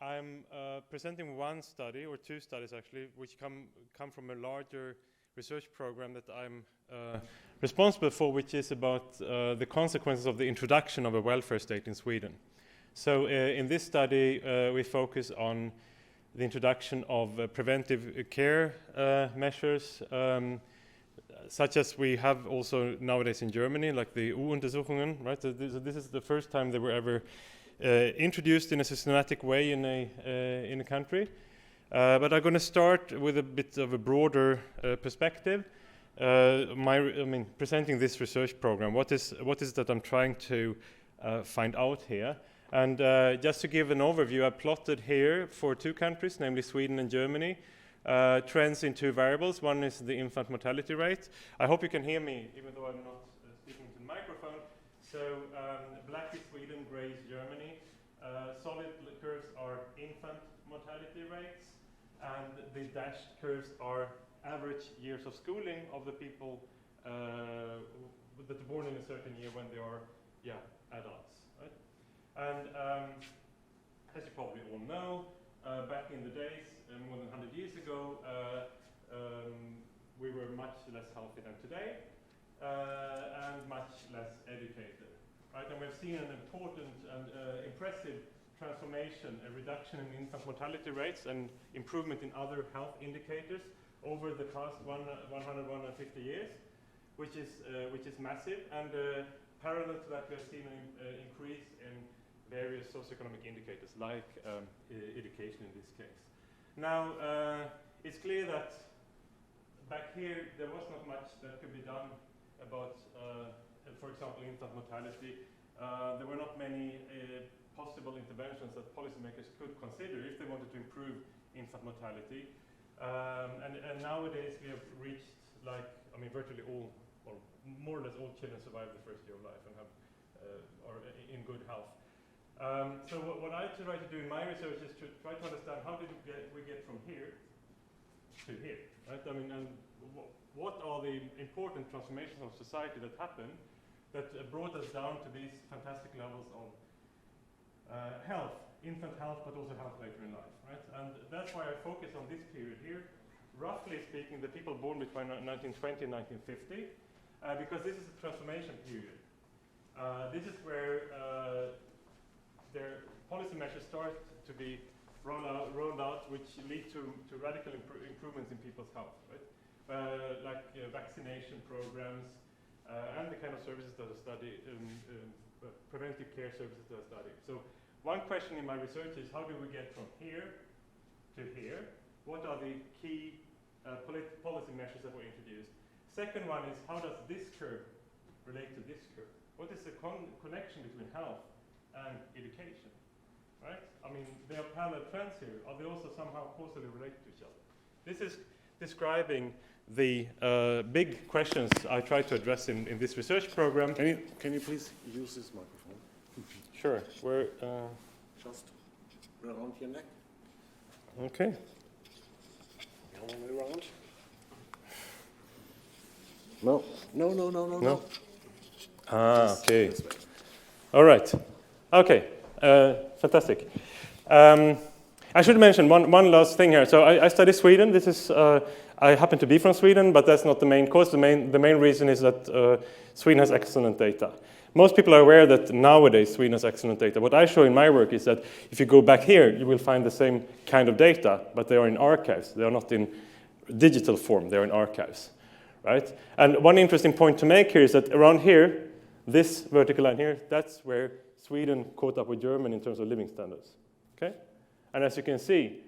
I'm presenting one study, or two studies actually, which come from a larger research program that I'm responsible for, which is about the consequences of the introduction of a welfare state in Sweden. So in this study, we focus on the introduction of preventive care measures, such as we have also nowadays in Germany, like the Untersuchungen, right? So this is the first time they were ever introduced in a systematic way in a country. But I'm going to start with a bit of a broader perspective. Presenting this research program, what is that I'm trying to find out here? And just to give an overview, I plotted here for two countries, namely Sweden and Germany, trends in two variables. One is the infant mortality rate. I hope you can hear me, even though I'm not speaking to the microphone. So black is Sweden, gray is Germany. Solid curves are infant mortality rates, and the dashed curves are average years of schooling of the people that are born in a certain year when they are adults. Right? And as you probably all know, back in the days, more than 100 years ago, we were much less healthy than today and much less educated. Right? And we've seen an important and impressive transformation, a reduction in infant mortality rates and improvement in other health indicators over the past 150 years, which is massive. And parallel to that, we have seen an increase in various socioeconomic indicators, like education in this case. Now, it's clear that back here there was not much that could be done about, for example, infant mortality. There were not many possible interventions that policymakers could consider if they wanted to improve infant mortality. And nowadays we have reached, virtually all, or more or less all children survive the first year of life and are in good health. So what I try to do in my research is to try to understand how did we get from here to here, right? And what are the important transformations of society that happened that brought us down to these fantastic levels of health, infant health, but also health later in life, right? And that's why I focus on this period here. Roughly speaking, the people born between 1920 and 1950, because this is a transformation period. This is where their policy measures start to be rolled out, which lead to radical improvements in people's health, right? Vaccination programs and the kind of services that are studied, preventive care services that are studied. So one question in my research is, how do we get from here to here? What are the key policy measures that were introduced? Second one is, how does this curve relate to this curve? What is the connection between health and education, right? There are parallel trends here. Are they also somehow causally related to each other? This is describing the big questions I try to address in this research program. Can you please use this microphone? Sure. We're just around your neck. Okay. The other way around. No. Okay. All right. Okay. Fantastic. I should mention one last thing here. So I study Sweden. This is I happen to be from Sweden, but that's not the main cause. The main reason is that Sweden has excellent data. Most people are aware that nowadays Sweden has excellent data. What I show in my work is that if you go back here, you will find the same kind of data, but they are in archives. They are not in digital form. They are in archives, right? And one interesting point to make here is that around here, this vertical line here, that's where Sweden caught up with Germany in terms of living standards, okay? And as you can see,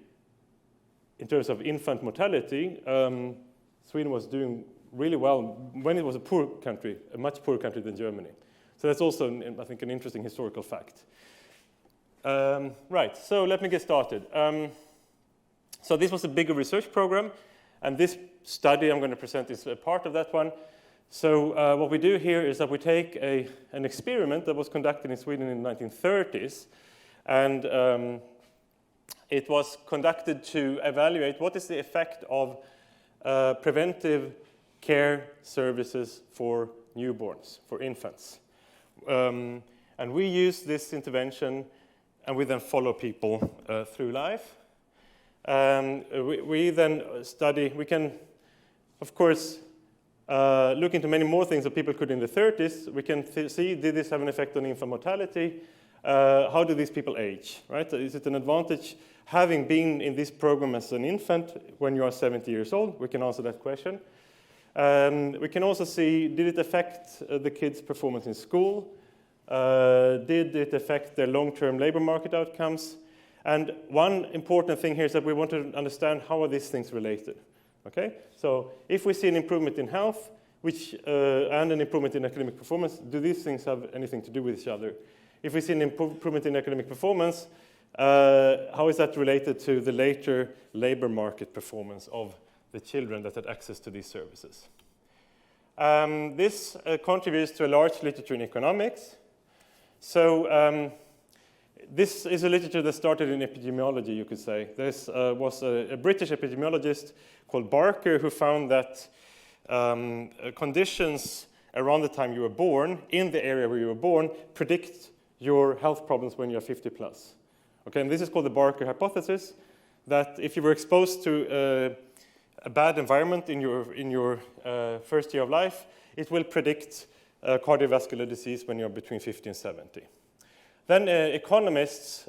in terms of infant mortality, Sweden was doing really well when it was a poor country, a much poorer country than Germany. So that's also, I think, an interesting historical fact. Right, so let me get started. So this was a bigger research program, and this study I'm going to present is a part of that one. So what we do here is that we take an experiment that was conducted in Sweden in the 1930s, and it was conducted to evaluate what is the effect of preventive care services for newborns, for infants. And we use this intervention, and we then follow people through life. We then study, we can, of course, look into many more things that people could in the 30s. We can see, did this have an effect on infant mortality? How do these people age, right? Is it an advantage having been in this program as an infant when you are 70 years old? We can answer that question. We can also see, did it affect the kids' performance in school? Did it affect their long-term labor market outcomes? And one important thing here is that we want to understand how are these things related. Okay? So if we see an improvement in health and an improvement in academic performance, do these things have anything to do with each other? If we see an improvement in academic performance, how is that related to the later labor market performance of the children that had access to these services? This contributes to a large literature in economics. So this is a literature that started in epidemiology, you could say. This was a British epidemiologist called Barker who found that conditions around the time you were born, in the area where you were born, predict your health problems when you're 50 plus. Okay, and this is called the Barker hypothesis, that if you were exposed to a bad environment in your first year of life, it will predict cardiovascular disease when you're between 50 and 70. Then economists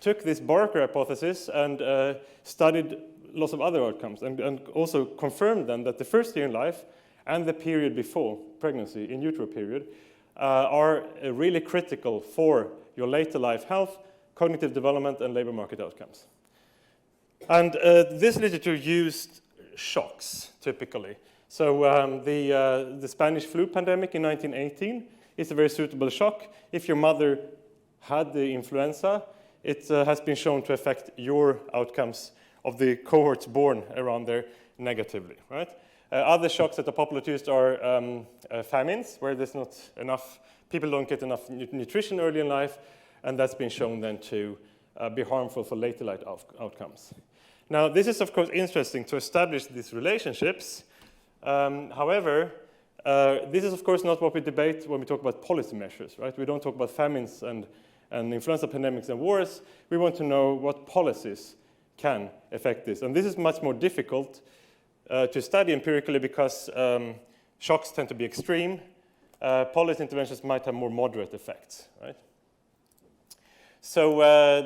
took this Barker hypothesis and studied lots of other outcomes and also confirmed then that the first year in life and the period before pregnancy, in utero period, are really critical for your later life health, cognitive development, and labor market outcomes. And this literature used shocks, typically. So the Spanish flu pandemic in 1918 is a very suitable shock. If your mother had the influenza, it has been shown to affect your outcomes of the cohorts born around there negatively, right? Other shocks that are popular used are famines, where there's not enough, people don't get enough nutrition early in life, and that's been shown then to be harmful for later life outcomes. Now, this is, of course, interesting to establish these relationships. However, this is, of course, not what we debate when we talk about policy measures, right? We don't talk about famines and influenza pandemics and wars. We want to know what policies can affect this. And this is much more difficult to study empirically because shocks tend to be extreme. Policy interventions might have more moderate effects, right? So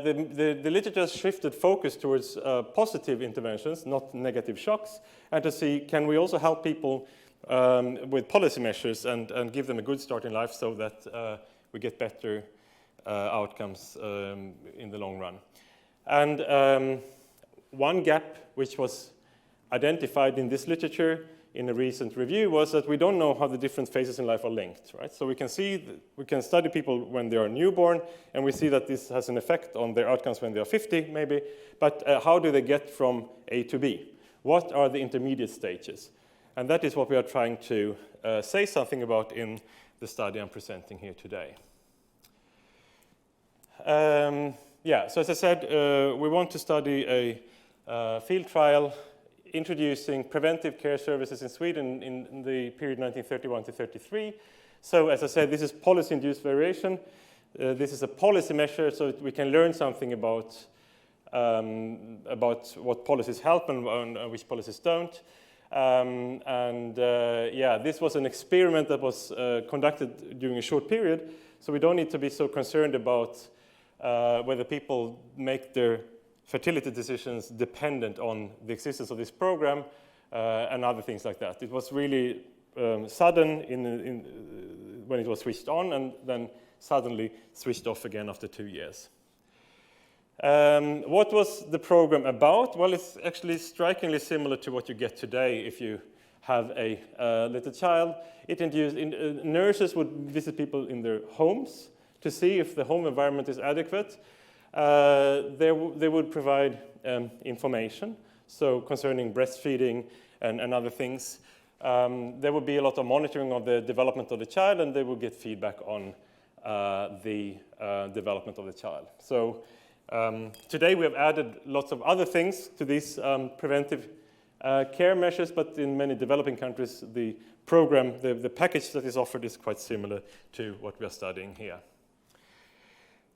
the literature has shifted focus towards positive interventions, not negative shocks, and to see, can we also help people with policy measures and give them a good start in life so that we get better outcomes in the long run. And one gap which was identified in this literature in a recent review was that we don't know how the different phases in life are linked, right? So we can see, we can study people when they are newborn, and we see that this has an effect on their outcomes when they are 50, maybe, but how do they get from A to B? What are the intermediate stages? And that is what we are trying to say something about in the study I'm presenting here today. So as I said, we want to study a field trial introducing preventive care services in Sweden in the period 1931 to 33. So as I said, this is policy-induced variation. This is a policy measure, so we can learn something about what policies help and which policies don't. This was an experiment that was conducted during a short period, so we don't need to be so concerned about whether people make their fertility decisions dependent on the existence of this program and other things like that. It was really sudden when it was switched on and then suddenly switched off again after 2 years. What was the program about? Well, it's actually strikingly similar to what you get today if you have a little child. It induced, nurses would visit people in their homes to see if the home environment is adequate. They would provide information, so concerning breastfeeding and other things. There would be a lot of monitoring of the development of the child, and they would get feedback on the development of the child. So today we have added lots of other things to these preventive care measures, but in many developing countries, the program, the package that is offered is quite similar to what we are studying here.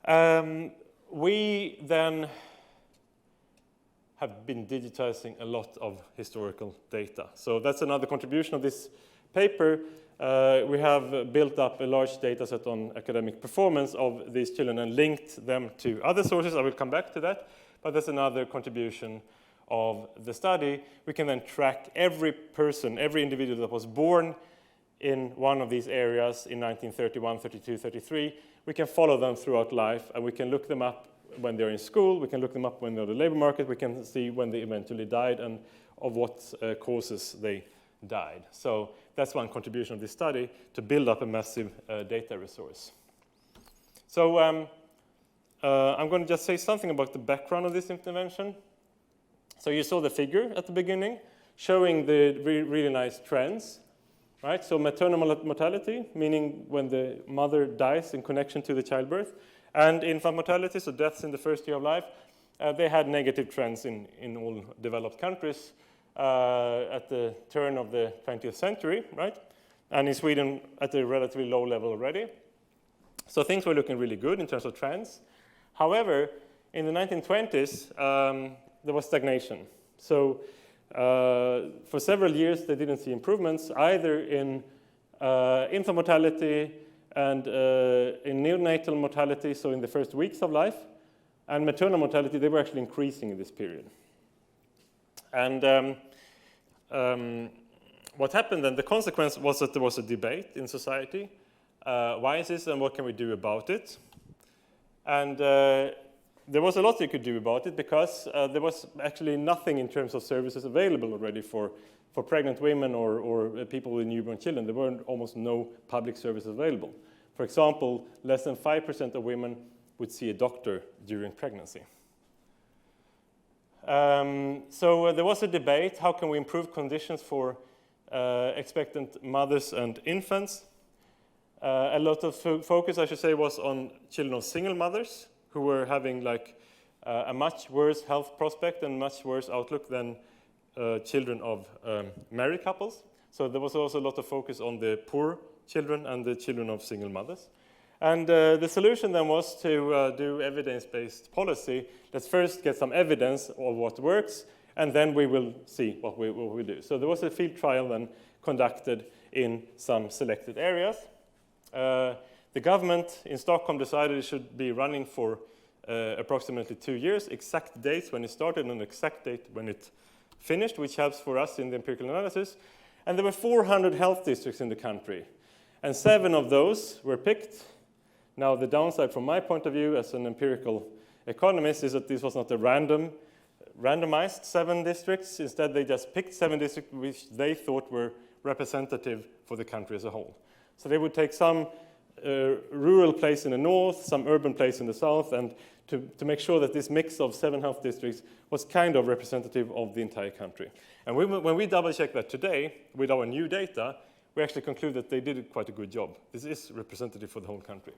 We then have been digitizing a lot of historical data. So that's another contribution of this paper. We have built up a large data set on academic performance of these children and linked them to other sources. I will come back to that, but that's another contribution of the study. We can then track every person, every individual that was born in one of these areas in 1931, 32, 33. We can follow them throughout life, and we can look them up when they're in school. We can look them up when they're on the labor market. We can see when they eventually died and of what causes they died. So that's one contribution of this study, to build up a massive data resource. So I'm going to just say something about the background of this intervention. So you saw the figure at the beginning showing the really nice trends. Right? So maternal mortality, meaning when the mother dies in connection to the childbirth, and infant mortality, so deaths in the first year of life, they had negative trends in all developed countries at the turn of the 20th century, right? And in Sweden at a relatively low level already. So things were looking really good in terms of trends. However, in the 1920s, there was stagnation. So for several years, they didn't see improvements either in infant mortality and in neonatal mortality, so in the first weeks of life, and maternal mortality. They were actually increasing in this period. And what happened then, the consequence was that there was a debate in society. Why is this and what can we do about it? And there was a lot you could do about it because there was actually nothing in terms of services available already for pregnant women or people with newborn children. There weren't almost no public services available. For example, less than 5% of women would see a doctor during pregnancy. So there was a debate, how can we improve conditions for expectant mothers and infants? A lot of focus, I should say, was on children of single mothers, who were having like a much worse health prospect and much worse outlook than children of married couples. So there was also a lot of focus on the poor children and the children of single mothers. And the solution then was to do evidence-based policy. Let's first get some evidence of what works, and then we will see what we do. So there was a field trial then conducted in some selected areas. The government in Stockholm decided it should be running for approximately 2 years, exact dates when it started and an exact date when it finished, which helps for us in the empirical analysis. And there were 400 health districts in the country, and 7 of those were picked. Now, the downside from my point of view as an empirical economist is that this was not a randomized 7 districts. Instead, they just picked 7 districts which they thought were representative for the country as a whole. So they would take some rural place in the north, some urban place in the south, and to make sure that this mix of 7 health districts was kind of representative of the entire country. And when we double-check that today with our new data, we actually conclude that they did quite a good job. This is representative for the whole country.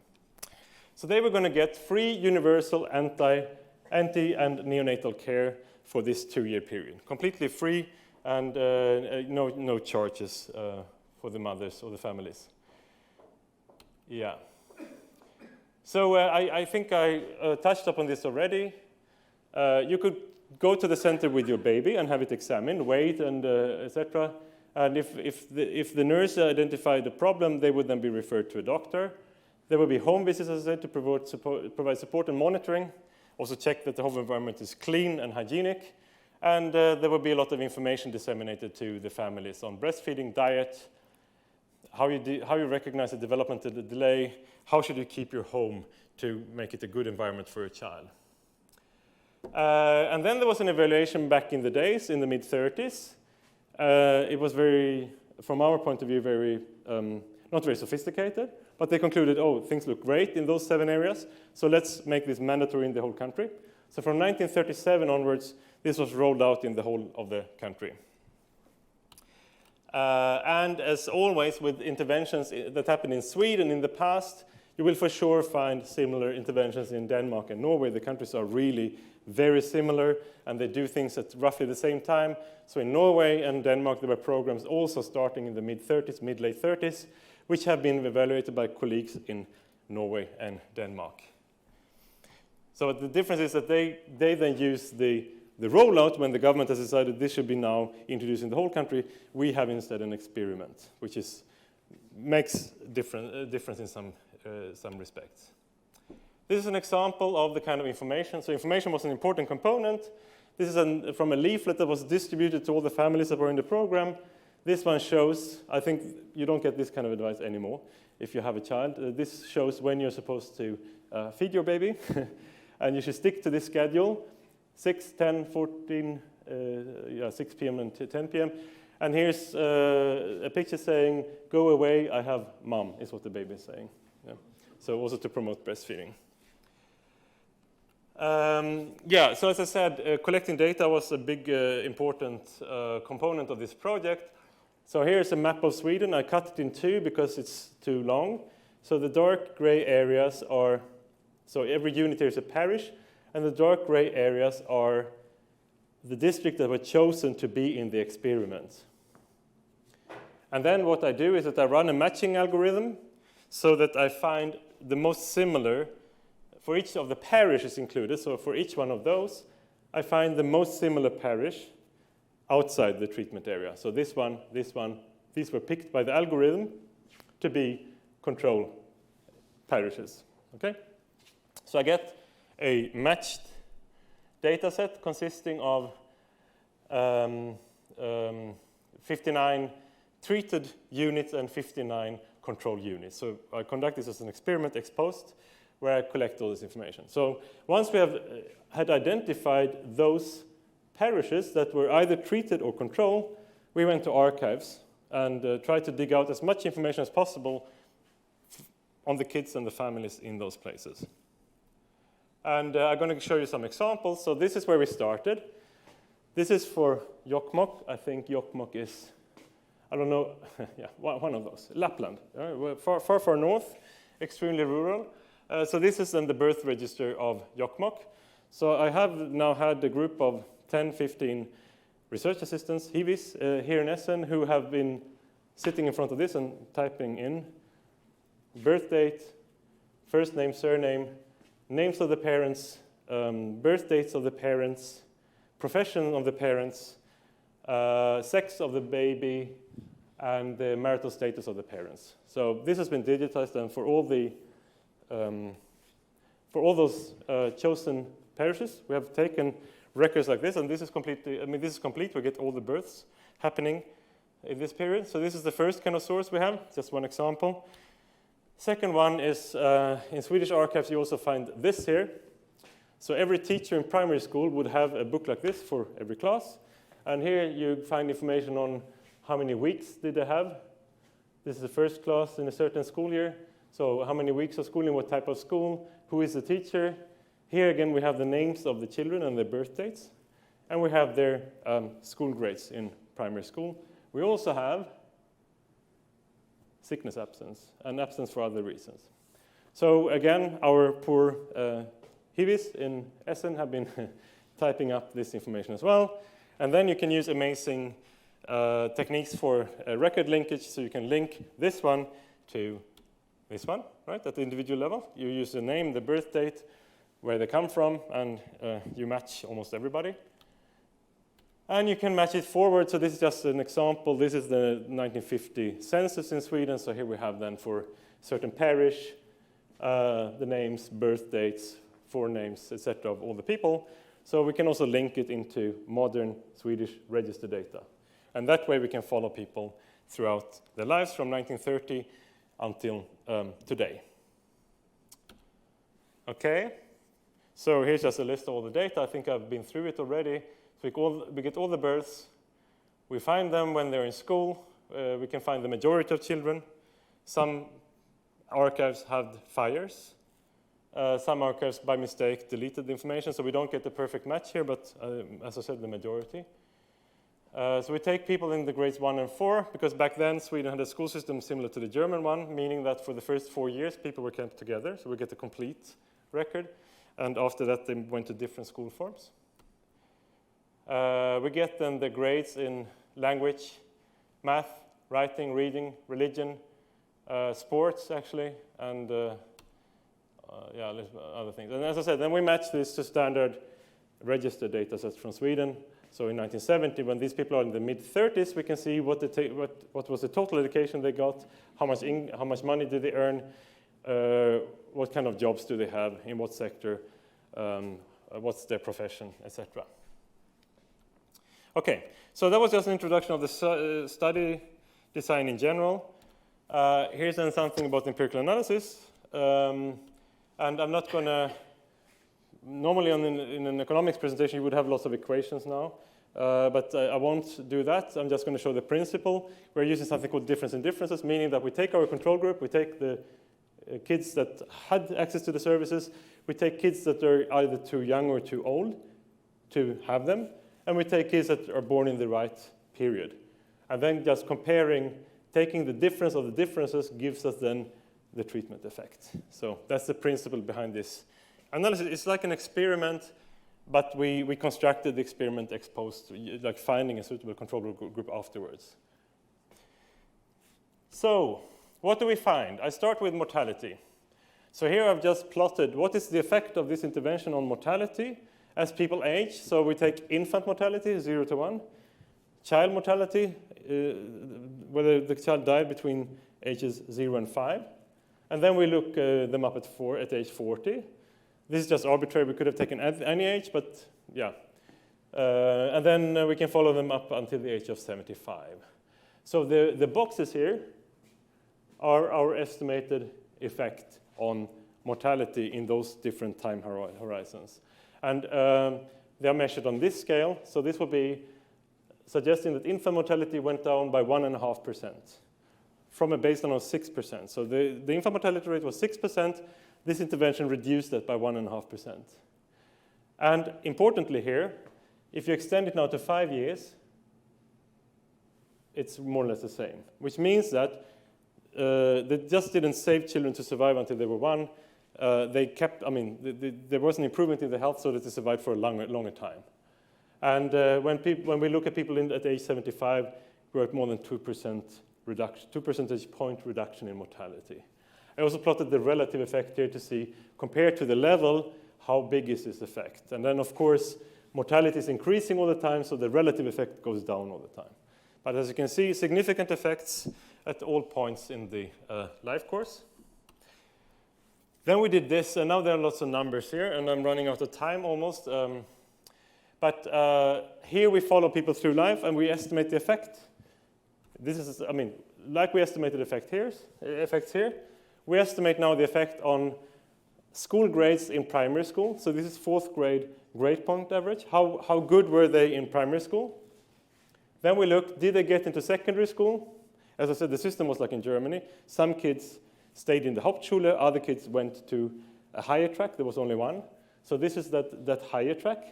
So they were going to get free universal anti and neonatal care for this 2-year period. Completely free and no charges for the mothers or the families. Yeah. So I think I touched upon this already. You could go to the center with your baby and have it examined, weight and etc. And if the nurse identified the problem, they would then be referred to a doctor. There will be home visits, as I said, to provide support and monitoring. Also check that the home environment is clean and hygienic. And there will be a lot of information disseminated to the families on breastfeeding, diet, how you recognize the developmental delay, how should you keep your home to make it a good environment for your child. And then there was an evaluation back in the days, in the mid-30s. It was very, from our point of view, very not very sophisticated, but they concluded, oh, things look great in those 7 areas, so let's make this mandatory in the whole country. So from 1937 onwards, this was rolled out in the whole of the country. And as always with interventions that happened in Sweden in the past, you will for sure find similar interventions in Denmark and Norway. The countries are really very similar, and they do things at roughly the same time. So in Norway and Denmark, there were programs also starting in the mid-30s, mid-late 30s, which have been evaluated by colleagues in Norway and Denmark. So the difference is that they then use the rollout when the government has decided this should be now introduced in the whole country. We have instead an experiment, which makes difference in some respects. This is an example of the kind of information. So information was an important component. This is from a leaflet that was distributed to all the families that were in the program. This one shows, I think you don't get this kind of advice anymore if you have a child. This shows when you're supposed to feed your baby. And you should stick to this schedule, 6, 10, 14, 6 p.m. and 10 p.m. And here's a picture saying, go away, I have mom, is what the baby is saying. Yeah. So also to promote breastfeeding. So as I said, collecting data was a big, important component of this project. So here's a map of Sweden. I cut it in two because it's too long. So the dark gray areas are, so every unit here is a parish, and the dark gray areas are the districts that were chosen to be in the experiment. And then what I do is that I run a matching algorithm so that I find the most similar for each of the parishes included. So for each one of those, I find the most similar parish outside the treatment area. So this one, these were picked by the algorithm to be control parishes. Okay? So I get a matched data set consisting of 59 treated units and 59 control units. So I conduct this as an experiment ex post where I collect all this information. So once we had identified those parishes that were either treated or control, we went to archives and tried to dig out as much information as possible on the kids and the families in those places. And I'm going to show you some examples. So this is where we started. This is for Jokkmokk. I think Jokkmokk is, I don't know, yeah, one of those. Lapland, far north, extremely rural. So this is then the birth register of Jokkmokk. So I have now had a group of 10, 15 research assistants, HIVIs, here in Essen, who have been sitting in front of this and typing in birth date, first name, surname, names of the parents, birth dates of the parents, profession of the parents, sex of the baby, and the marital status of the parents. So this has been digitized, and for all those chosen parishes, we have taken records like this, and this is completely, this is complete. We get all the births happening in this period. So this is the first kind of source we have, just one example. Second one is, in Swedish Archives, you also find this here. So every teacher in primary school would have a book like this for every class. And here you find information on how many weeks did they have. This is the first class in a certain school year. So how many weeks of schooling, what type of school, who is the teacher. Here again, we have the names of the children and their birth dates. And we have their school grades in primary school. We also have sickness absence and absence for other reasons. So again, our poor HIVIs in Essen have been typing up this information as well. And then you can use amazing techniques for record linkage. So you can link this one to this one, right, at the individual level. You use the name, the birth date, where they come from, and you match almost everybody. And you can match it forward. So this is just an example. This is the 1950 census in Sweden. So here we have then for certain parish, the names, birth dates, forenames, etc. of all the people. So we can also link it into modern Swedish register data. And that way we can follow people throughout their lives from 1930 until today. Okay, so here's just a list of all the data. I think I've been through it already. So we get all the births. We find them when they're in school. We can find the majority of children. Some archives had fires. Some archives, by mistake, deleted the information, so we don't get the perfect match here, but as I said, the majority. So we take people in the grades 1 and 4, because back then Sweden had a school system similar to the German one, meaning that for the first 4 years, people were kept together, so we get a complete record. And after that, they went to different school forms. We get then the grades in language, math, writing, reading, religion, sports, actually, and other things. And as I said, then we match this to standard register data sets from Sweden. So in 1970, when these people are in the mid-30s, we can see what was the total education they got, how much money did they earn, what kind of jobs do they have, in what sector, what's their profession, etc. Okay, so that was just an introduction of the study design in general. Here's then something about empirical analysis. And I'm not going to, normally in an economics presentation, you would have lots of equations now. But I won't do that. I'm just going to show the principle. We're using something called difference in differences, meaning that we take our control group, we take the kids that had access to the services, we take kids that are either too young or too old to have them, and we take kids that are born in the right period. And then just comparing, taking the difference of the differences gives us then the treatment effect. So that's the principle behind this analysis. It's like an experiment, but we constructed the experiment ex post, like finding a suitable control group afterwards. So what do we find? I start with mortality. So here I've just plotted what is the effect of this intervention on mortality as people age. So we take infant mortality, 0 to 1, child mortality, whether the child died between ages 0 and 5. And then we look them up at age 40. This is just arbitrary. We could have taken any age, but yeah. And then we can follow them up until the age of 75. So the boxes here are our estimated effect on mortality in those different time horizons. And they are measured on this scale. So this will be suggesting that infant mortality went down by 1.5% from a baseline of 6%. So the infant mortality rate was 6%. This intervention reduced that by 1.5%. And importantly here, if you extend it now to 5 years, it's more or less the same, which means that they just didn't save children to survive until they were 1. They kept, there was an improvement in the health so that they survived for a longer time. And when we look at people at age 75, we're at more than 2% reduction, 2 percentage point reduction in mortality. I also plotted the relative effect here to see, compared to the level, how big is this effect. And then, of course, mortality is increasing all the time, so the relative effect goes down all the time. But as you can see, significant effects at all points in the life course. Then we did this, and now there are lots of numbers here, and I'm running out of time almost. But here we follow people through life, and we estimate the effect. This is, like we estimated effects here, we estimate now the effect on school grades in primary school. So this is 4th grade grade point average. How good were they in primary school? Then we look, did they get into secondary school? As I said, the system was like in Germany. Some kids stayed in the Hauptschule, other kids went to a higher track. There was only one. So this is that higher track.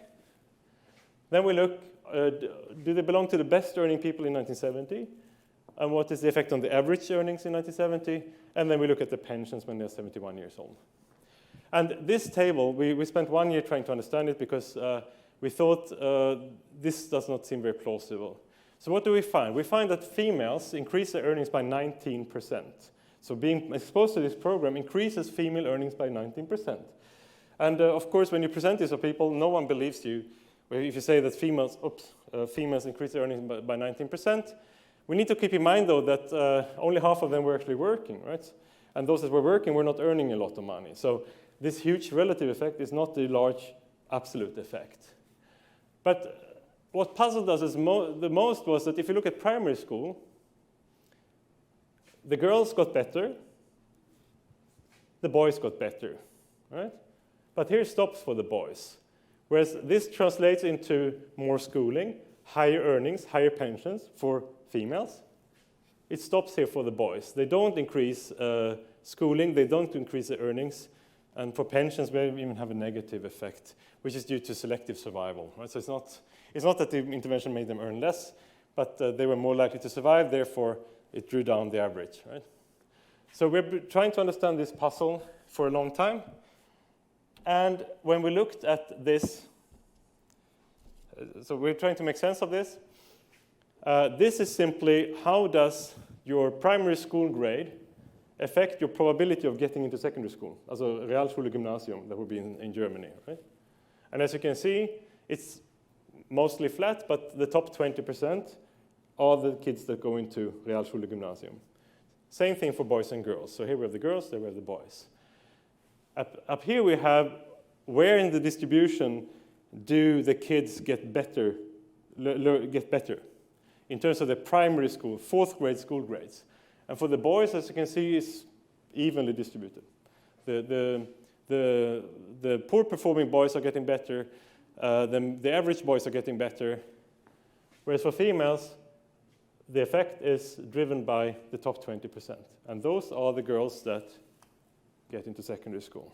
Then we look, do they belong to the best earning people in 1970? And what is the effect on the average earnings in 1970? And then we look at the pensions when they're 71 years old. And this table, we spent 1 year trying to understand it because we thought this does not seem very plausible. So what do we find? We find that females increase their earnings by 19%. So being exposed to this program increases female earnings by 19%. And of course, when you present this to people, no one believes you. If you say that females increase their earnings by 19%, we need to keep in mind, though, that only half of them were actually working, right? And those that were working were not earning a lot of money. So this huge relative effect is not the large absolute effect. But what puzzled us the most was that if you look at primary school, the girls got better, the boys got better, right? But here it stops for the boys. Whereas this translates into more schooling, higher earnings, higher pensions for females. It stops here for the boys. They don't increase schooling, they don't increase the earnings, and for pensions we even have a negative effect, which is due to selective survival. Right? So it's not that the intervention made them earn less, but they were more likely to survive, therefore it drew down the average. Right? So we're trying to understand this puzzle for a long time, and when we looked at this, so we're trying to make sense of this. This is simply how does your primary school grade affect your probability of getting into secondary school, also Realschule-Gymnasium, that would be in Germany, right? And as you can see, it's mostly flat, but the top 20% are the kids that go into Realschule-Gymnasium. Same thing for boys and girls. So here we have the girls, there we have the boys. Up here we have where in the distribution do the kids get better in terms of the primary school, 4th grade school grades. And for the boys, as you can see, it's evenly distributed. The poor performing boys are getting better, the average boys are getting better, whereas for females, the effect is driven by the top 20%. And those are the girls that get into secondary school.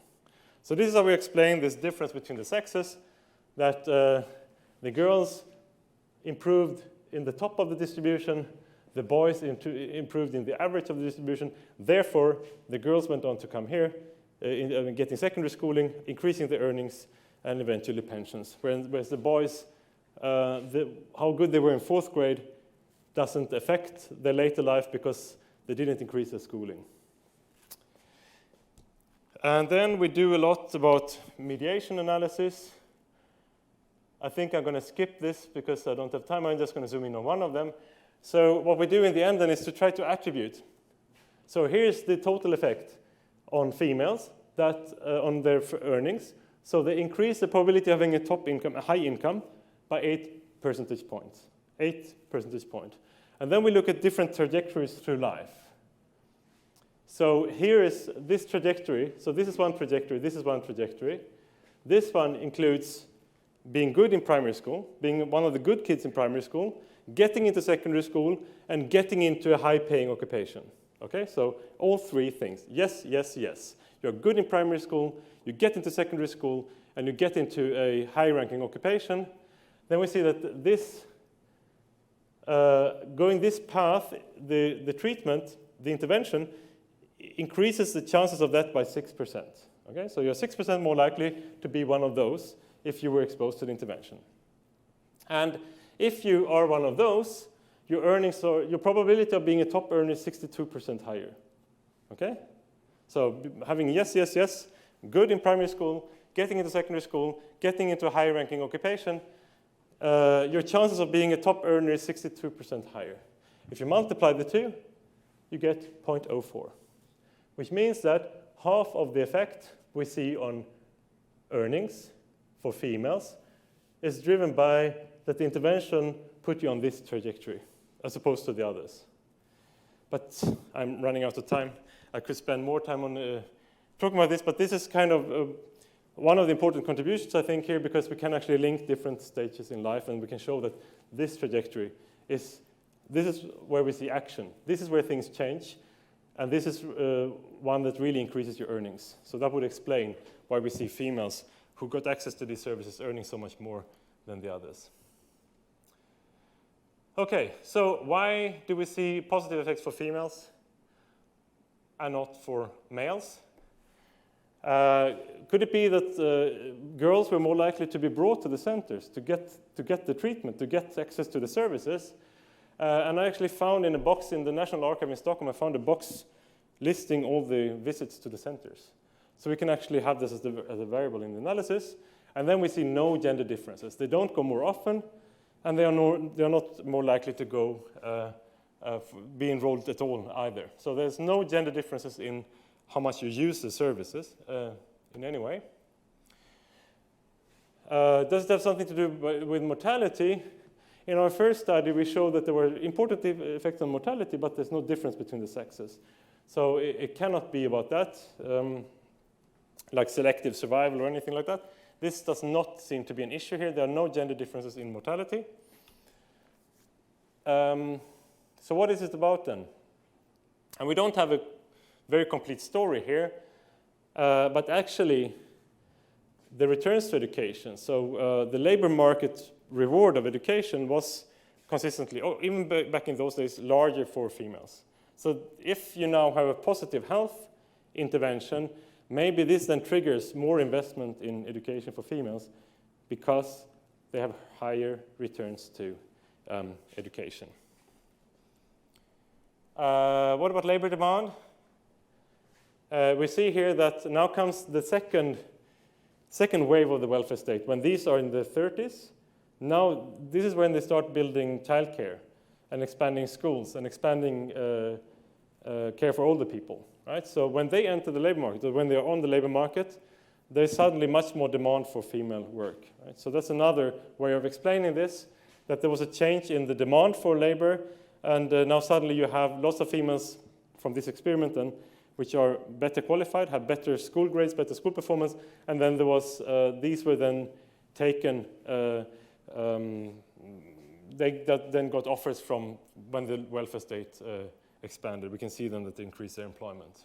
So this is how we explain this difference between the sexes, that the girls improved in the top of the distribution, the boys improved in the average of the distribution. Therefore, the girls went on to come here, getting secondary schooling, increasing their earnings, and eventually pensions. Whereas the boys, how good they were in 4th grade doesn't affect their later life because they didn't increase their schooling. And then we do a lot about mediation analysis. I think I'm going to skip this because I don't have time. I'm just going to zoom in on one of them. So what we do in the end then is to try to attribute. So here's the total effect on females that on their earnings. So they increase the probability of having a top income, a high income, by 8 percentage points. 8 percentage points. And then we look at different trajectories through life. So here is this trajectory. So this is one trajectory, this is one trajectory. This one includes being good in primary school, being one of the good kids in primary school, getting into secondary school, and getting into a high-paying occupation. Okay, so all 3 things. Yes, yes, yes. You're good in primary school, you get into secondary school, and you get into a high-ranking occupation. Then we see that this, going this path, the treatment, the intervention, increases the chances of that by 6%. Okay, so you're 6% more likely to be one of those if you were exposed to the intervention. And if you are one of those, your earnings or your probability of being a top earner is 62% higher. Okay? So having yes, yes, yes, good in primary school, getting into secondary school, getting into a higher ranking occupation, your chances of being a top earner is 62% higher. If you multiply the 2, you get 0.04, which means that half of the effect we see on earnings for females is driven by that the intervention put you on this trajectory as opposed to the others. But I'm running out of time. I could spend more time on talking about this, but this is kind of one of the important contributions, I think, here, because we can actually link different stages in life, and we can show that this trajectory this is where we see action. This is where things change, and this is one that really increases your earnings. So that would explain why we see females who got access to these services earning so much more than the others. Okay, so why do we see positive effects for females and not for males? Could it be that girls were more likely to be brought to the centers to get the treatment, to get access to the services? And I actually found in a box in the National Archive in Stockholm, I found a box listing all the visits to the centers. So we can actually have this as a variable in the analysis. And then we see no gender differences. They don't go more often, and they are not more likely to go be enrolled at all either. So there's no gender differences in how much you use the services in any way. Does it have something to do with mortality? In our first study, we showed that there were important effects on mortality, but there's no difference between the sexes. So it cannot be about that, like selective survival or anything like that. This does not seem to be an issue here. There are no gender differences in mortality. So what is it about then? And we don't have a very complete story here, but actually the returns to education, so the labor market reward of education was consistently, even back in those days, larger for females. So if you now have a positive health intervention, maybe this then triggers more investment in education for females because they have higher returns to education. What about labor demand? we see here that now comes the second wave of the welfare state. When these are in the 30s, now this is when they start building childcare and expanding schools and expanding care for older people, right? So when they enter the labor market, or when they are on the labor market, there's suddenly much more demand for female work, right? So that's another way of explaining this, that there was a change in the demand for labor, and now suddenly you have lots of females from this experiment then, which are better qualified, have better school grades, better school performance, and then there was, these were then taken, they then got offers from when the welfare state expanded. We can see then that they increased their employment.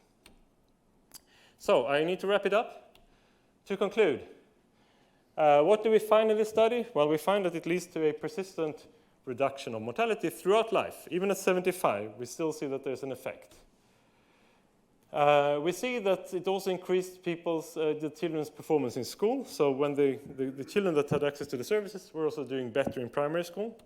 So I need to wrap it up. To conclude, what do we find in this study? Well, we find that it leads to a persistent reduction of mortality throughout life. Even at 75, we still see that there's an effect. We see that it also increased the children's performance in school. So when the children that had access to the services were also doing better in primary school.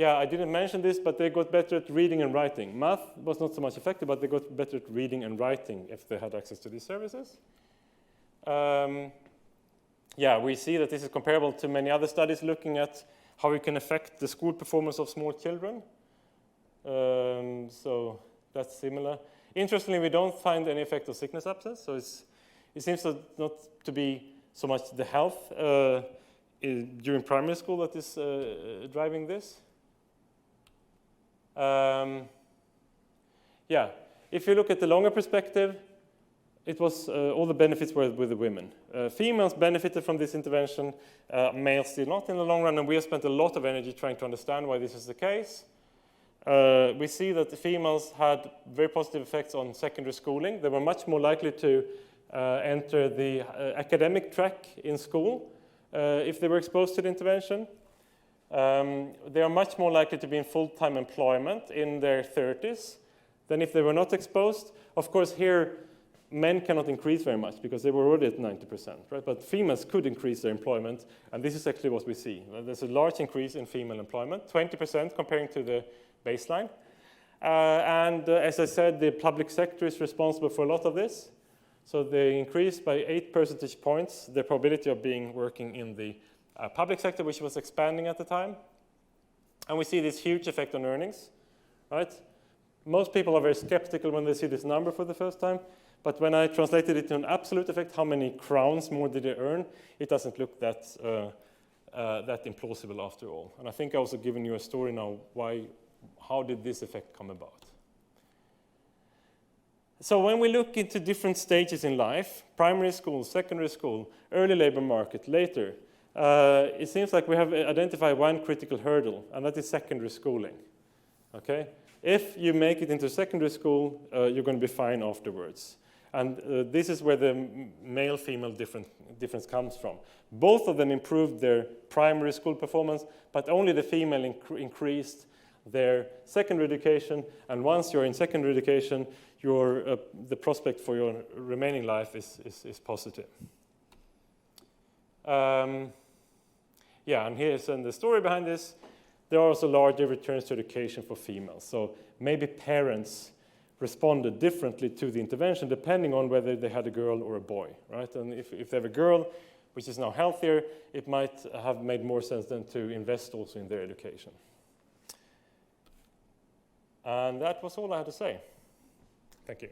Yeah, I didn't mention this, but they got better at reading and writing. Math was not so much effective, but they got better at reading and writing if they had access to these services. Yeah, we see that this is comparable to many other studies looking at how it can affect the school performance of small children. So that's similar. Interestingly, we don't find any effect of sickness absence, so it seems not to be so much the health during primary school that is driving this. Yeah, if you look at the longer perspective, it was all the benefits were with the women. Females benefited from this intervention, males did not in the long run, and we have spent a lot of energy trying to understand why this is the case. We see that the females had very positive effects on secondary schooling. They were much more likely to enter the academic track in school if they were exposed to the intervention. They are much more likely to be in full-time employment in their 30s than if they were not exposed. Of course, here, men cannot increase very much because they were already at 90%, right? But females could increase their employment, and this is actually what we see. There's a large increase in female employment, 20% comparing to the baseline. As I said, the public sector is responsible for a lot of this. So they increased by 8 percentage points the probability of working in the public sector, which was expanding at the time. And we see this huge effect on earnings, right? Most people are very skeptical when they see this number for the first time. But when I translated it to an absolute effect, how many crowns more did they earn, it doesn't look that implausible after all. And I think I also given you a story now how did this effect come about. So when we look into different stages in life, primary school, secondary school, early labor market, later, it seems like we have identified one critical hurdle, and that is secondary schooling. Okay? If you make it into secondary school, you're going to be fine afterwards. And this is where the male-female difference comes from. Both of them improved their primary school performance, but only the female increased their secondary education. And once you're in secondary education, the prospect for your remaining life is positive. Yeah, and here's the story behind this. There are also larger returns to education for females. So maybe parents responded differently to the intervention depending on whether they had a girl or a boy, right? And if they have a girl, which is now healthier, it might have made more sense than to invest also in their education. And that was all I had to say. Thank you.